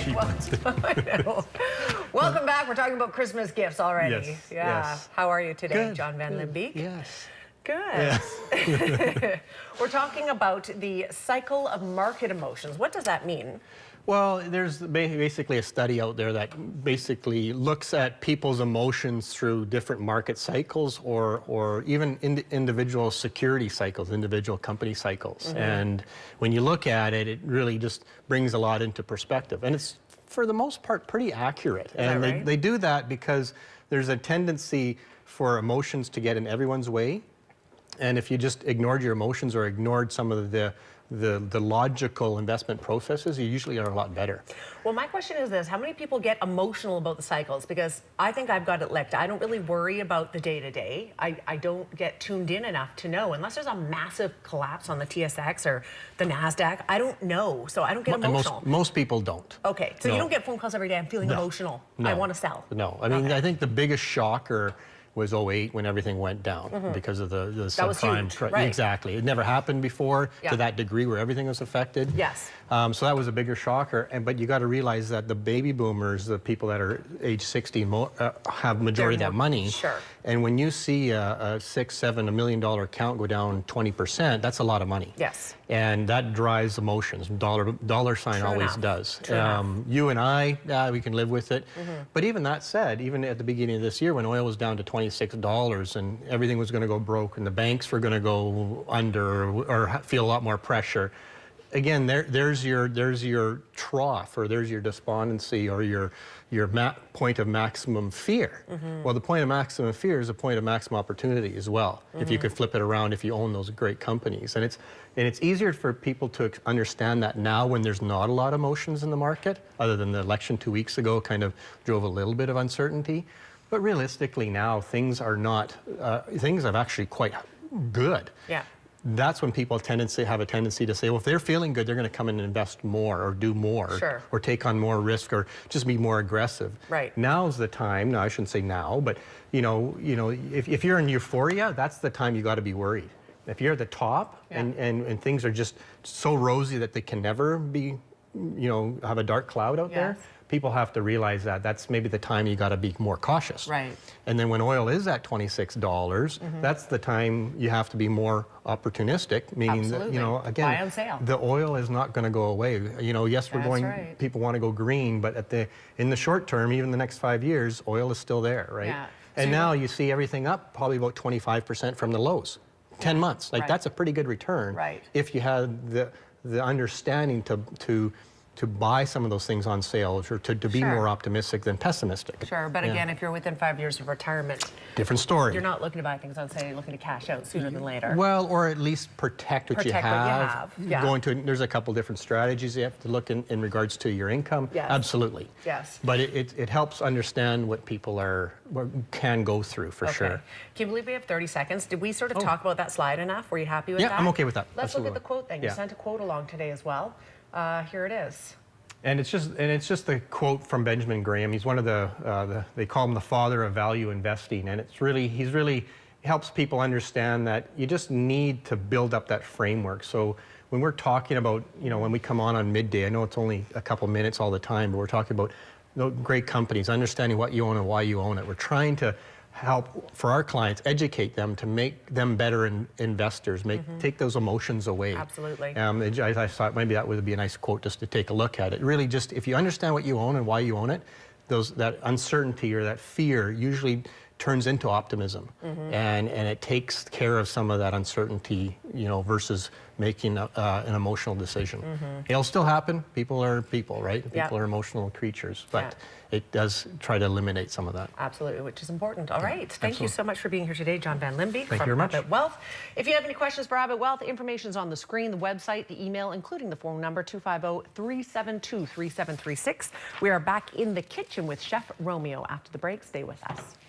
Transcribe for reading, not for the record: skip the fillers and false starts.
cheap ones. I know. Welcome back. We're talking about Christmas gifts already. Yes, Yeah. yes. How are you today, Good, John Van good. Limbeek? Yes. Good. Yeah. We're talking about the cycle of market emotions. What does that mean? Well, there's basically a study out there that basically looks at people's emotions through different market cycles or even individual security cycles, individual company cycles. And when you look at it, it really just brings a lot into perspective. And it's, for the most part, pretty accurate. And right? they do that because there's a tendency for emotions to get in everyone's way. And if you just ignored your emotions or ignored some of the logical investment processes, you usually are a lot better. Well, my question is this: how many people get emotional about the cycles? Because I think I've got it licked. I don't really worry about the day-to-day. I don't get tuned in enough to know. Unless there's a massive collapse on the TSX or the NASDAQ, I don't know. So I don't get emotional. Most people don't. Okay, so you don't get phone calls every day, I'm feeling emotional. No. I want to sell. No, I mean, I think the biggest shocker was 08 when everything went down because of the subprime. Right. Exactly. It never happened before to that degree where everything was affected. Yes. So that was a bigger shocker. But you got to realize that the baby boomers, the people that are age 60, have majority of that money. Sure. And when you see a $6, $7, $1 million account go down 20%, that's a lot of money. Yes. And that drives emotions. Dollar sign always does. You and I, we can live with it. But even that said, even at the beginning of this year when oil was down to $26 and everything was going to go broke and the banks were going to go under or feel a lot more pressure, again, there's your trough, or there's your despondency, or your point of maximum fear. Well, the point of maximum fear is a point of maximum opportunity as well. If you could flip it around, if you own those great companies, and it's easier for people to understand that now when there's not a lot of emotions in the market, other than the election 2 weeks ago kind of drove a little bit of uncertainty. But realistically now, things are not. Things are actually quite good. Yeah. That's when people have a tendency to say, well, if they're feeling good, they're going to come in and invest more or do more or take on more risk or just be more aggressive. Right. Now's the time. No, I shouldn't say now, but if you're in euphoria, that's the time you got to be worried. If you're at the top and things are just so rosy that they can never be, have a dark cloud out there, people have to realize that that's maybe the time you got to be more cautious. Right. And then when oil is at $26, that's the time you have to be more opportunistic, meaning that, again, buy on sale. The oil is not going to go away. Yes, people want to go green, but in the short term, even the next 5 years, oil is still there, right? Yeah. And now you see everything up probably about 25% from the lows. 10 months, that's a pretty good return. Right. If you had the understanding to buy some of those things on sale, or to be more optimistic than pessimistic. Sure, but again, if you're within 5 years of retirement, different story. You're not looking to buy things on sale, you're looking to cash out sooner than later. Well, or at least protect what you have. Yeah. There's a couple different strategies you have to look in regards to your income. Yes. Absolutely. Yes. But it helps understand what people can go through for sure. Can you believe we have 30 seconds? Did we sort of talk about that slide enough? Were you happy with that? Yeah, I'm okay with that. Let's look at the quote then. You sent a quote along today as well. Here it is. And it's just the quote from Benjamin Graham. He's one of they call him the father of value investing, and he's really helps people understand that you just need to build up that framework. So when we're talking about, when we come on Midday, I know it's only a couple minutes all the time, but we're talking about great companies, understanding what you own and why you own it. We're trying to help for our clients, educate them to make them better investors, take those emotions away. Absolutely. I thought maybe that would be a nice quote just to take a look at it. Really, just if you understand what you own and why you own it, that uncertainty or that fear usually turns into optimism, and it takes care of some of that uncertainty, versus making an emotional decision. It'll still happen. People are people, right? People are emotional creatures, but it does try to eliminate some of that. Absolutely, which is important. All right. Thank you so much for being here today, John Van Limbeek from Abbott Wealth. If you have any questions for Abbott Wealth, information's on the screen, the website, the email, including the phone number 250-372-3736. We are back in the kitchen with Chef Romeo after the break. Stay with us.